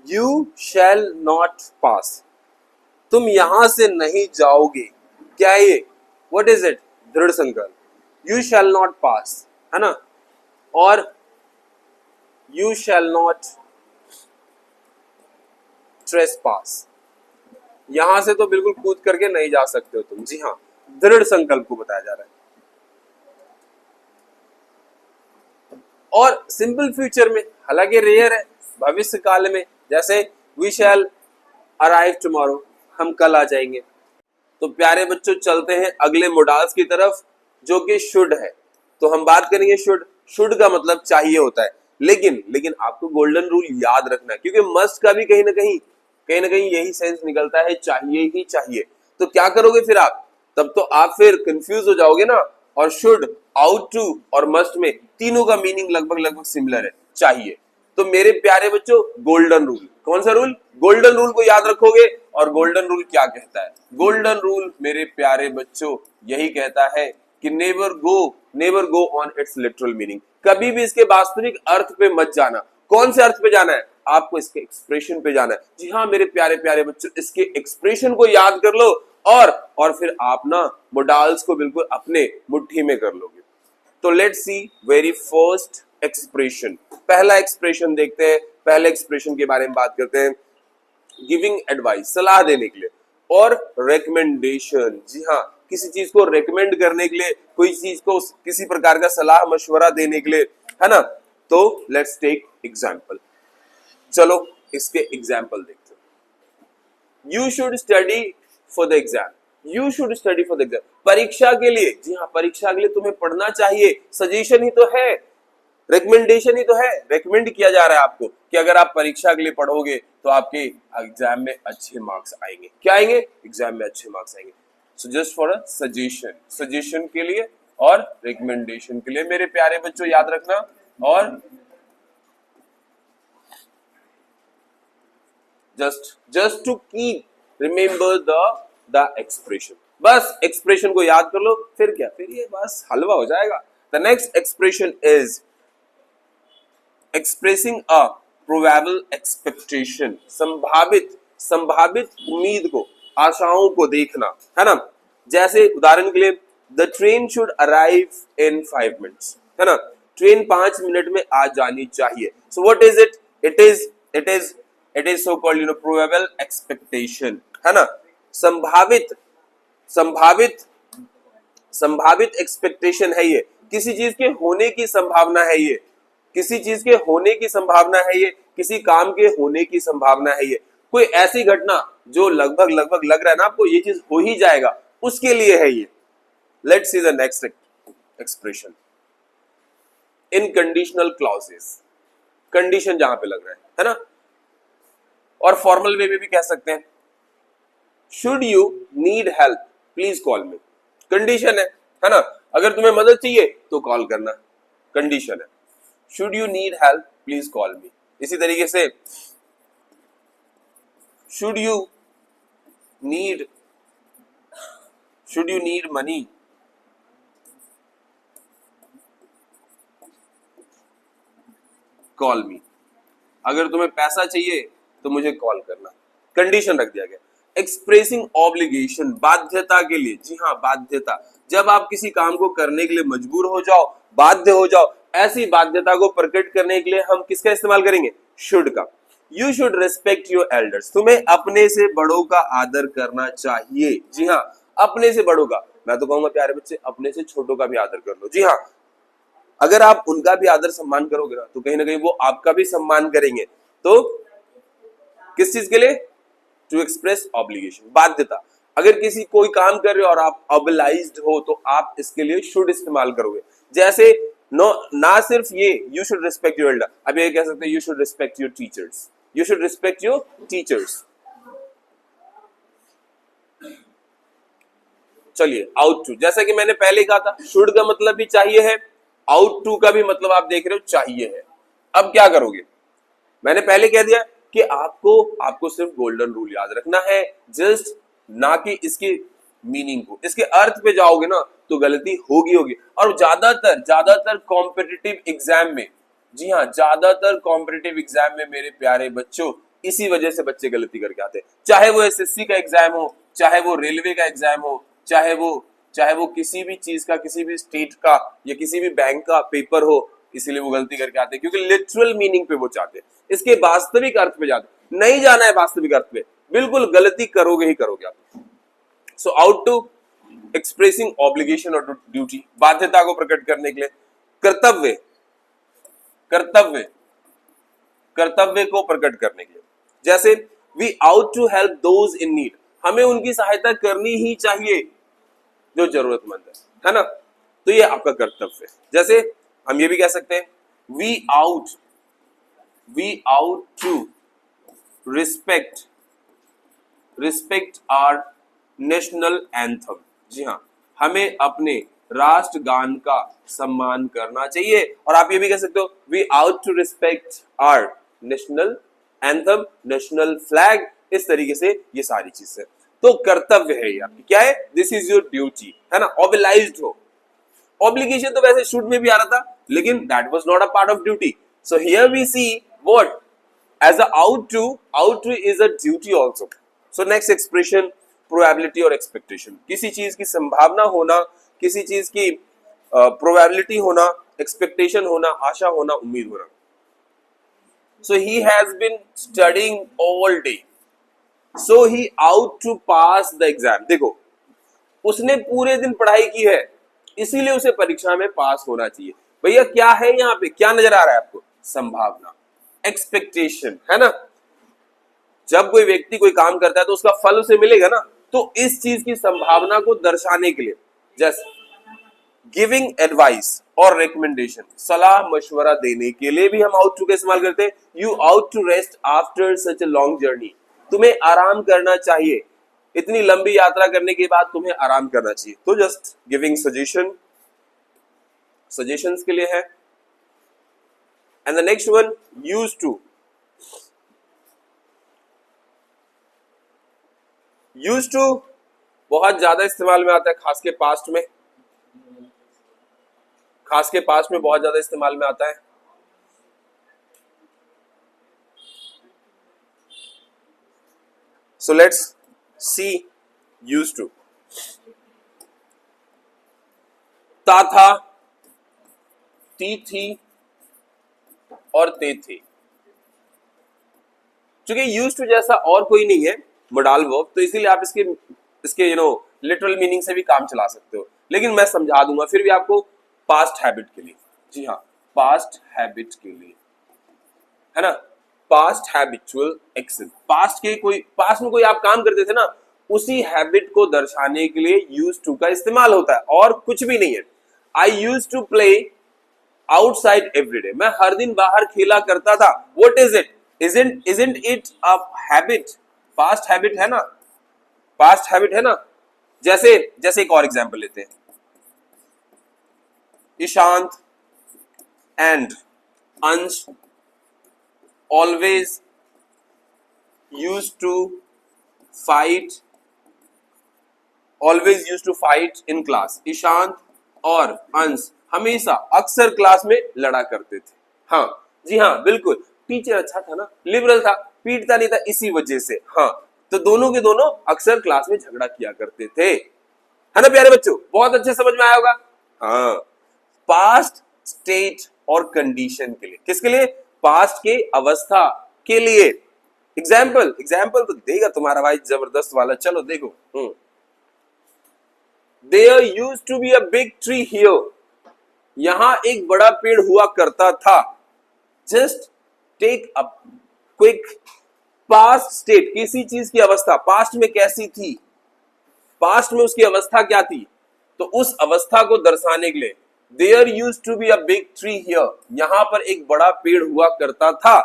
यू शैल नॉट पास, तुम यहां से नहीं जाओगे. क्या है ये? What is it? दृढ़ संकल्प. यू शैल नॉट पास, है ना? और यू शैल नॉट ट्रेसपास, यहां से तो बिल्कुल कूद करके नहीं जा सकते हो तुम. जी हाँ, दृढ़ संकल्प को बताया जा रहा है. और सिंपल फ्यूचर में, हालांकि रेयर है, भविष्य काल में, जैसे वी शैल अराइव टुमारो, हम कल आ जाएंगे. तो प्यारे बच्चों चलते हैं अगले मोडाल्स की तरफ जो कि शुड है. तो हम बात करेंगे शुड. शुड का मतलब चाहिए होता है, लेकिन आपको गोल्डन रूल याद रखना है, क्योंकि मस्ट का भी कहीं ना कहीं यही सेंस निकलता है, चाहिए ही चाहिए. तो क्या करोगे फिर आप? तब तो आप फिर कंफ्यूज हो जाओगे ना. और शुड, आउट टू और मस्ट में तीनों का मीनिंग लगभग सिमिलर है, चाहिए. तो मेरे प्यारे बच्चों गोल्डन रूल, कौन सा रूल? गोल्डन रूल को याद रखोगे. और गोल्डन रूल क्या कहता है? गोल्डन रूल मेरे प्यारे बच्चों यही कहता है कि never go on its literal meaning. कभी भी इसके वास्तविक अर्थ पे मत जाना. कौन से अर्थ पे जाना है? आपको इसके एक्सप्रेशन पे जाना है. जी हाँ मेरे प्यारे प्यारे बच्चों, इसके एक्सप्रेशन को याद कर लो और फिर आप ना मोडाल्स को बिल्कुल अपने मुट्ठी में कर लोगे. तो let's see very first expression. पहला एक्सप्रेशन देखते हैं. पहले एक्सप्रेशन के बारे में बात करते हैं. गिविंग एडवाइस, सलाह देने के लिए. और रेकमेंडेशन, जी हाँ, किसी चीज को रेकमेंड करने के लिए, कोई चीज को किसी प्रकार का सलाह मशवरा देने के लिए, है ना? तो लेट्स टेक एग्जाम्पल. चलो इसके एग्जाम्पल देखते हैं. You should study for the exam. You should study for the exam, परीक्षा के लिए. जी हाँ, परीक्षा के लिए तुम्हें पढ़ना चाहिए. सजेशन ही तो है, रिकमेंडेशन ही तो है. रेकमेंड किया जा रहा है आपको कि अगर आप परीक्षा के लिए पढ़ोगे तो आपके एग्जाम में अच्छे मार्क्स आएंगे. क्या आएंगे? एग्जाम में अच्छे मार्क्स आएंगे. So just for a suggestion, suggestion के लिए और रिकमेंडेशन के लिए मेरे प्यारे बच्चों याद रखना. और just to keep remember the expression. बस एक्सप्रेशन को याद कर लो, फिर क्या, फिर ये बस हलवा हो जाएगा. The next expression is expressing a probable expectation, संभावित उम्मीद को, आशाओं को देखना, है ना? जैसे उदाहरण के लिए the train should arrive in 5 minutes, है ना? ट्रेन 5 मिनट में आ जानी चाहिए. So what is it? It is so called probable expectation, है ना? संभावित एक्सपेक्टेशन है ये किसी चीज के होने की संभावना है ये, किसी चीज के होने की संभावना है ये, किसी काम के होने की संभावना है ये, कोई ऐसी घटना जो लगभग लगभग लग रहा है ना आपको ये चीज हो ही जाएगा, उसके लिए है ये। Let's see the next expression, in conditional clauses, condition जहां पे लग रहा है ना, और फॉर्मल वे में भी कह सकते हैं, should you need help please call me, condition है ना, अगर तुम्हें मदद चाहिए तो कॉल करना, कंडीशन है। Should you need help please call मी, इसी तरीके से should you need money call मी, अगर तुम्हें पैसा चाहिए तो मुझे कॉल करना, कंडीशन रख दिया गया। एक्सप्रेसिंग ऑब्लिगेशन, बाध्यता के लिए, जी हाँ बाध्यता, जब आप किसी काम को करने के लिए मजबूर हो जाओ, बाध्य हो जाओ, ऐसी बाध्यता को प्रकट करने के लिए हम किसका इस्तेमाल करेंगे, शुड का। You should respect your elders, तुम्हें अपने से बड़ों का आदर करना चाहिए, जी हाँ अपने से बड़ों का, मैं तो कहूंगा प्यारे बच्चे अपने से छोटों का भी आदर कर लो, जी हाँ अगर आप उनका भी आदर सम्मान करोगे ना तो कहीं ना कहीं वो आपका भी सम्मान करेंगे। तो किस चीज के लिए, टू एक्सप्रेस ऑब्लिगेशन, बाध्यता, अगर किसी कोई काम कर रहे हो और आप ऑब्लाइज्ड हो तो आप इसके लिए शुड इस्तेमाल करोगे। जैसे नो ना सिर्फ ये you should respect your Elder, अब ये कह सकते हैं you should respect your teachers, you should respect your teachers. चलिए आउट टू, जैसा कि मैंने पहले कहा था शुड का मतलब भी चाहिए है, आउट टू का भी मतलब आप देख रहे हो चाहिए है। अब क्या करोगे, मैंने पहले कह दिया कि आपको सिर्फ गोल्डन रूल याद रखना है, जस्ट ना कि इसके मीनिंग को, इसके अर्थ पे जाओगे ना तो गलती होगी। और ज्यादातर कॉम्पिटिटिव एग्जाम में, जी हाँ ज्यादातर कॉम्पिटिटिव एग्जाम में मेरे प्यारे बच्चों इसी वजह से बच्चे गलती करके आते हैं, चाहे वो एसएससी का एग्जाम हो, चाहे वो रेलवे का एग्जाम हो, चाहे वो किसी भी चीज का, किसी भी स्टेट का या किसी भी बैंक का पेपर हो, इसीलिए वो गलती करके आते हैं क्योंकि लिटरल मीनिंग पे वो चाहते हैं, इसके वास्तविक अर्थ पे जाते नहीं जाना है, वास्तविक अर्थ पे बिल्कुल गलती करोगे ही करोगे आप। So ought to expressing obligation और ड्यूटी, बाध्यता को प्रकट करने के लिए, कर्तव्य को प्रकट करने के लिए, जैसे we ought to help those in need, हमें उनकी सहायता करनी ही चाहिए जो जरूरतमंद है ना, तो ये आपका कर्तव्य है। जैसे हम ये भी कह सकते हैं we ought to respect our national anthem, जी हाँ हमें अपने राष्ट्रगान का सम्मान करना चाहिए। और आप ये भी कह सकते हो we ought to respect our national anthem, national flag, इस तरीके से ये सारी चीजें। तो कर्तव्य है ये आपकी, क्या है, दिस इज योर ड्यूटी, है ना, ऑब्लाइज्ड हो। ऑब्लिगेशन तो वैसे शुड में भी आ रहा था लेकिन that was not a part of duty, so here we see what as a ought to is a duty also. So next expression probability और एक्सपेक्टेशन, किसी चीज की संभावना होना, किसी चीज की प्रोबेबिलिटी होना, एक्सपेक्टेशन होना, आशा होना, उम्मीद होना। So he has been studying all day, so he ought to pass the exam, देखो उसने पूरे दिन पढ़ाई की है इसीलिए उसे परीक्षा में पास होना चाहिए। भैया क्या है यहाँ पे, क्या नजर आ रहा है आपको, संभावना, एक्सपेक्टेशन, है ना। जब कोई व्यक्ति कोई काम करता है तो उसका फल उसे मिलेगा ना, तो इस चीज की संभावना को दर्शाने के लिए, जैसे गिविंग एडवाइस और रिकमेंडेशन, सलाह मशवरा देने के लिए भी हम आउट टू का इस्तेमाल करते हैं। You ought to rest after such a long journey, तुम्हें आराम करना चाहिए, इतनी लंबी यात्रा करने के बाद तुम्हें आराम करना चाहिए। तो जस्ट गिविंग सजेशंस के लिए है। And the next one used to बहुत ज्यादा इस्तेमाल में आता है, खास के पास्ट में बहुत ज्यादा इस्तेमाल में आता है। So let's see used to, ता था, ती थी और ते थे। चूंकि यूज्ड टू जैसा और कोई नहीं है मोडाल वर्ब, तो इसीलिए आप इसके लिटरल मीनिंग से भी काम चला सकते हो, लेकिन मैं समझा दूंगा फिर भी आपको पास्ट हैबिट के लिए, जी हाँ, पास्ट हैबिट के लिए, है ना, पास्ट हैबिचुअल एक्शन, पास्ट में कोई आप काम करते थे ना, उसी हैबिट को दर्शाने के लिए यूज टू का इस्तेमाल होता है, और कुछ भी नहीं है। I use to play outside every day, मैं हर दिन बाहर खेला करता था। What is it? isn't it a habit? Past habit है ना, पास्ट हैबिट है ना। जैसे जैसे एक और एग्जांपल लेते हैं, Ishant and Ansh always used to fight in class. Ishant और अंश हमेशा अक्सर क्लास में लड़ा करते थे। हाँ जी हाँ, बिल्कुल, टीचर अच्छा था ना, लिबरल था, पीटता नहीं था, इसी वजह से। हाँ, तो दोनों के दोनों अक्सर क्लास में झगड़ा किया करते थे, है ना प्यारे बच्चों, बहुत अच्छे समझ में आया होगा। हाँ, पास्ट स्टेट और कंडीशन के लिए, किसके लिए? पास्ट के अवस्था के लिए। एग्जाम्पल तो देगा तुम्हारा भाई जबरदस्त वाला, चलो देखो। There used to be a big tree here. यहां एक बड़ा पेड़ हुआ करता था। Just take a quick past state, किसी चीज की अवस्था पास्ट में कैसी थी, पास्ट में उसकी अवस्था क्या थी, तो उस अवस्था को दर्शाने के लिए There used to be a big tree here. यहां पर एक बड़ा पेड़ हुआ करता था,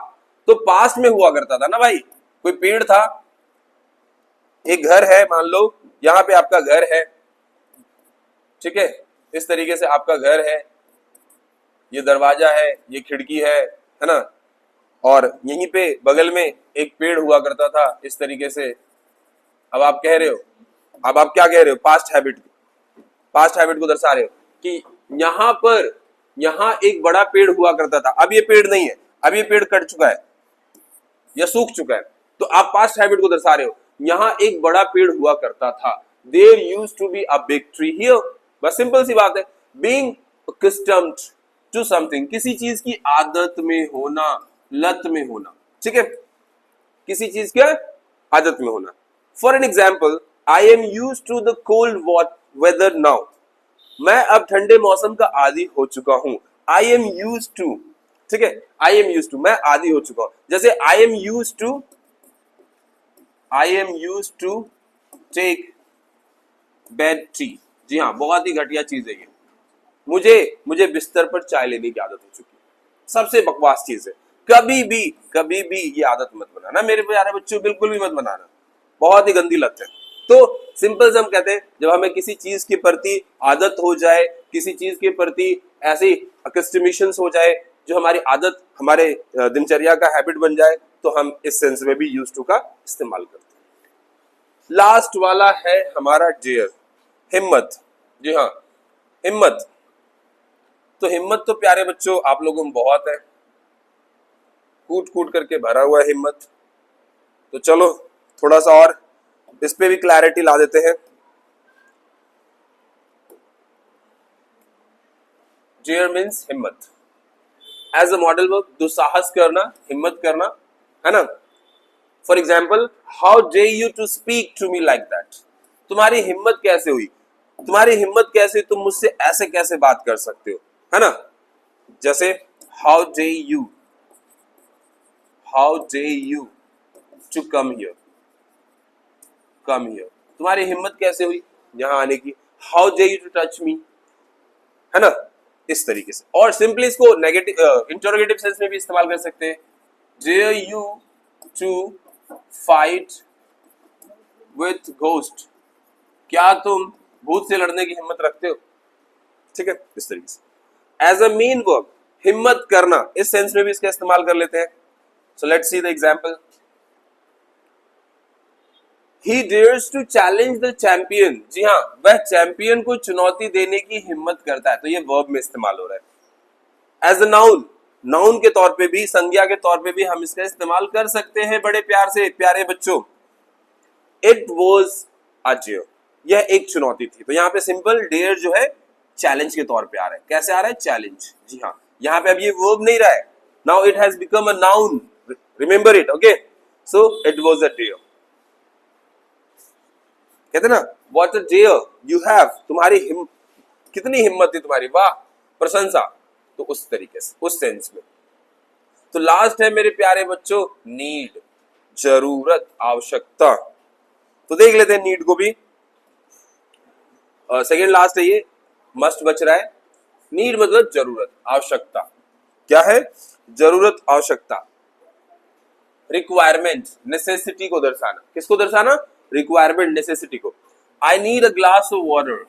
तो पास्ट में हुआ करता था ना भाई, कोई पेड़ था, एक घर है, मान लो यहां पे आपका घर है, ठीक है, इस तरीके से आपका घर है, ये दरवाजा है, ये खिड़की है ना, और यहीं पे बगल में एक पेड़ हुआ करता था, इस तरीके से। अब आप कह रहे हो, अब आप क्या कह रहे हो? पास्ट हैबिट को दर्शा रहे हो कि यहां एक बड़ा पेड़ हुआ करता था, अब ये पेड़ नहीं है, अब ये पेड़ कट चुका है या सूख चुका है, तो आप पास्ट हैबिट को दर्शा रहे हो, यहां एक बड़ा पेड़ हुआ करता था। There used to be a big tree here. बस सिंपल सी बात है, being accustomed to something, किसी चीज की आदत में होना, लत में होना, ठीक है, किसी चीज के आदत में होना। For an example, I am use to the cold weather now, मैं अब ठंडे मौसम का आदी हो चुका हूं। आई एम यूज टू, ठीक है, आई एम यूज टू, मैं आदी हो चुका हूं। जैसे I am use to take bed tea, जी हाँ, बहुत ही घटिया चीज है ये, मुझे बिस्तर पर चाय लेने की आदत हो चुकी है, सबसे बकवास चीज है। कभी भी ये आदत मत बनाना मेरे प्यारे बच्चों, बिल्कुल भी मत बनाना, बहुत ही गंदी लत है। तो सिंपल से हम कहते हैं, जब हमें किसी चीज के प्रति आदत हो जाए, किसी चीज के प्रति ऐसी अकस्टमेशन हो जाए, जो हमारी आदत, हमारे दिनचर्या का हैबिट बन जाए, तो हम इस सेंस में भी यूज टू का इस्तेमाल करते हैं। लास्ट वाला है हमारा डेयर, हिम्मत, जी हाँ, हिम्मत। तो हिम्मत तो प्यारे बच्चों आप लोगों में बहुत है, कूट करके भरा हुआ है हिम्मत। तो चलो थोड़ा सा और इस पे भी क्लैरिटी ला देते हैं। डेयर मीन्स हिम्मत, एज अ मॉडल वर्ब, दुस्साहस करना, हिम्मत करना, है ना। For example, how dare you to speak to me like that, तुम्हारी हिम्मत कैसे हुई, तुम्हारी हिम्मत कैसे, तुम मुझसे ऐसे कैसे बात कर सकते हो, है ना। जैसे how dare you to come here, तुम्हारी हिम्मत कैसे हुई यहां आने की। How dare you to touch me, है ना, इस तरीके से। और सिंपली इसको नेगेटिव इंटरोगेटिव सेंस में भी इस्तेमाल कर सकते हैं। Dare you to fight with ghost, क्या तुम भूत से लड़ने की हिम्मत रखते हो, ठीक है, इस तरीके से। एज अ मेन वर्ब, हिम्मत करना, इस सेंस में भी इसका इस्तेमाल कर लेते हैं। सो let's see the example. He dares to challenge the champion, जी हाँ, वह चैंपियन को चुनौती देने की हिम्मत करता है, तो ये वर्ब में इस्तेमाल हो रहा है। एज अ नाउन, नाउन के तौर पे भी, संज्ञा के तौर पे भी हम इसका इस्तेमाल कर सकते हैं बड़े प्यार से प्यारे बच्चों। इट वॉज अ डेयर, यह एक चुनौती थी। तो यहाँ पे सिंपल डेयर जो है चैलेंज के तौर पे आ रहा है। कैसे आ रहा है? चैलेंज, जी हाँ, यहाँ पे अब ये वर्ब नहीं रहा है, now it has become a noun, remember it, okay. So it was a dare, कहते ना, what a dare you have, तुम्हारी कितनी हिम्मत थी तुम्हारी, वाह, प्रशंसा, तो उस तरीके से, उस सेंस में। तो लास्ट है मेरे प्यारे बच्चों नीड, जरूरत, आवश्यकता। तो देख लेते हैं नीड को भी। सेकेंड लास्ट है ये, मस्ट बच रहा है। नीड मतलब जरूरत, आवश्यकता। क्या है? जरूरत, आवश्यकता। रिक्वायरमेंट, नेसेसिटी को दर्शाना। किसको दर्शाना? रिक्वायरमेंट, नेसेसिटी को। I need a glass of water,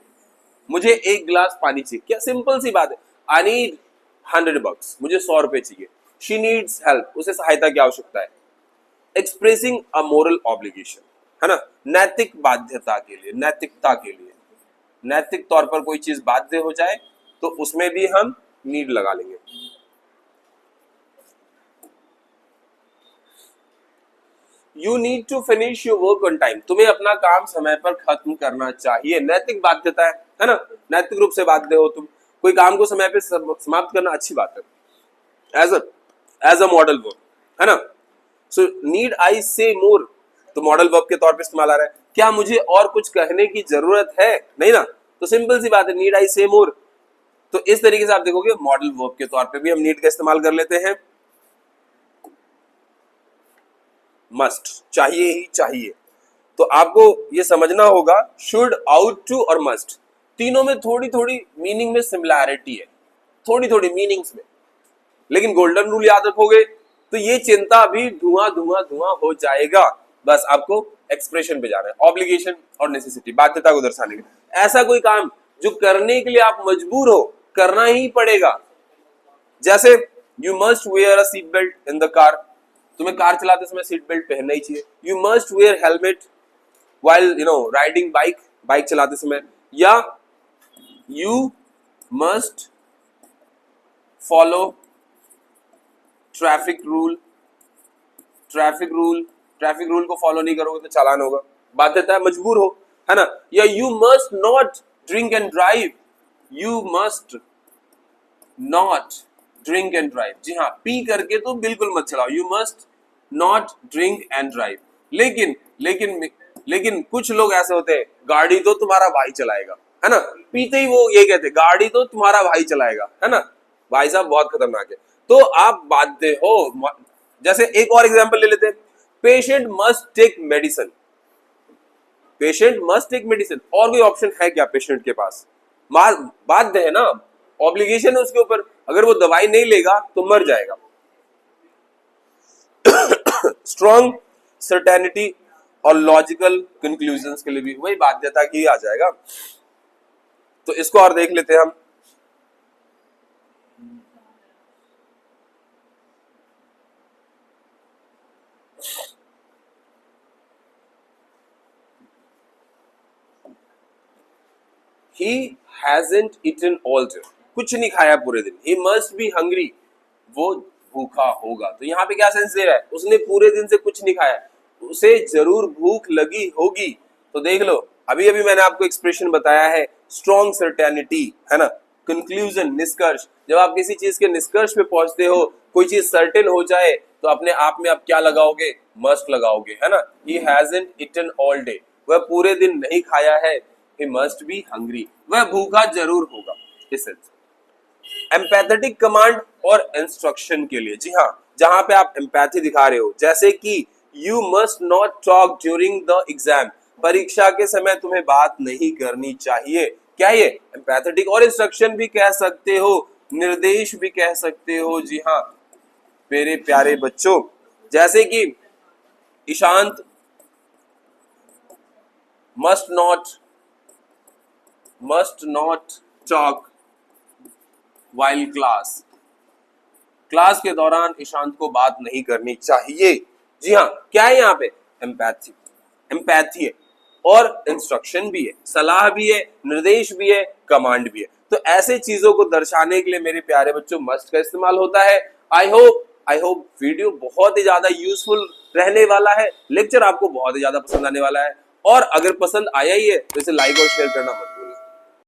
मुझे एक गिलास पानी चाहिए। क्या सिंपल सी बात है। आई नीड $100, मुझे 100 रुपए चाहिए। शी नीड्स हेल्प, उसे सहायता की आवश्यकता है। एक्सप्रेसिंग अ मोरल ऑब्लिगेशन, है ना, नैतिक बाध्यता के लिए, नैतिकता के लिए, नैतिक तौर पर कोई चीज बाध्य हो जाए तो उसमें भी हम नीड लगा लेंगे। You need to finish your work on time, तुम्हें अपना काम समय पर खत्म करना चाहिए। नैतिक बाध्यता है ना, नैतिक रूप से बाध्य हो तुम, कोई काम को समय पर समाप्त करना अच्छी बात है। एज अ मॉडल वर्ब, है ना। सो नीड आई से मोर, तो मॉडल वर्ब के तौर पे इस्तेमाल आ रहा है। क्या मुझे और कुछ कहने की जरूरत है? नहीं ना, तो सिंपल सी बात है, नीड आई से मोर। तो इस तरीके से आप देखोगे मॉडल वर्ब के तौर पे भी हम नीड का इस्तेमाल कर लेते हैं। मस्ट, चाहिए ही चाहिए। तो आपको ये समझना होगा शुड, आउट टू और मस्ट, तीनों में थोड़ी थोड़ी मीनिंग में सिमिलैरिटी है, थोड़ी थोड़ी मीनिंग्स में, लेकिन गोल्डन रूल याद रखोगे तो ये चिंता भी धुआं धुआं धुआं हो जाएगा। बस आपको एक्सप्रेशन पे जाना है, ऑब्लिगेशन और नेसेसिटी, बाध्यता को दर्शाने के लिए। ऐसा कोई काम जो करने के लिए आप मजबूर हो, करना ही पड़ेगा। जैसे you must where a seat belt in the car, तुम्हें कार चलाते समय सीट बेल्ट पहनना ही चाहिए। You must where helmet while riding bike, bike चलाते समय। या you must follow traffic rule, traffic rule को फॉलो नहीं करोगे तो चालान होगा, बाध्यता है, मजबूर हो, है ना। या you must not drink and drive, you must not drink and drive, जी हाँ, पी करके तो बिल्कुल मत चलाओ, you must not drink and drive. लेकिन कुछ लोग ऐसे होते हैं, गाड़ी तो तुम्हारा भाई चलाएगा, है ना, पीते ही वो ये कहते, गाड़ी तो तुम्हारा भाई चलाएगा, है ना। भाई साहब बहुत खतरनाक है। तो आप बाध्य हो। जैसे एक और एग्जांपल ले लेते हैं, patient must take medicine, patient must take medicine. और कोई ऑप्शन है क्या पेशेंट के पास? बाध्य है ना, ऑब्लिगेशन है उसके ऊपर, अगर वो दवाई नहीं लेगा तो मर जाएगा। स्ट्रॉन्ग सर्टेनिटी और लॉजिकल कंक्लूजन्स के लिए भी वही बाध्यता की आ जाएगा। तो इसको और देख लेते हैं हम। He hasn't eaten all day, कुछ नहीं खाया पूरे दिन। He must be hungry, वो भूखा होगा। तो यहाँ पे क्या सेंस दे रहा है? उसने पूरे दिन से कुछ नहीं खाया, उसे जरूर भूख लगी होगी। तो देख लो, अभी अभी मैंने आपको एक्सप्रेशन बताया है, स्ट्रॉन्ग सर्टेनिटी, है ना, कंक्लूजन, निष्कर्ष। जब आप किसी चीज के निष्कर्ष पे पहुंचते हो, कोई चीज सर्टेन हो जाए, तो अपने आप में आप क्या लगाओगे? मस्ट लगाओगे, है ना। He hasn't eaten all day, वह पूरे दिन नहीं खाया है। He must be hungry, वह भूखा जरूर होगा। इस सेंस एम्पैथेटिक कमांड और इंस्ट्रक्शन के लिए, जी हाँ, जहां पे आप एम्पैथी दिखा रहे हो, जैसे कि you must not talk during the exam, परीक्षा के समय तुम्हें बात नहीं करनी चाहिए। क्या ये एम्पैथेटिक? और इंस्ट्रक्शन भी कह सकते हो, निर्देश भी कह सकते हो, जी हाँ मेरे प्यारे बच्चों। जैसे कि Ishant must not talk while class, class के दौरान ईशांत को बात नहीं करनी चाहिए। जी हाँ, क्या है यहाँ पे? एम्पैथी है, और इंस्ट्रक्शन भी है, सलाह भी है, निर्देश भी है, कमांड भी है। तो ऐसे चीजों को दर्शाने के लिए मेरे प्यारे बच्चों मस्ट का इस्तेमाल होता है। आई होप वीडियो बहुत ही ज्यादा यूजफुल रहने वाला है, लेक्चर आपको बहुत ही ज्यादा पसंद आने वाला है। और अगर पसंद आया ही है तो इसे लाइक और शेयर करना मत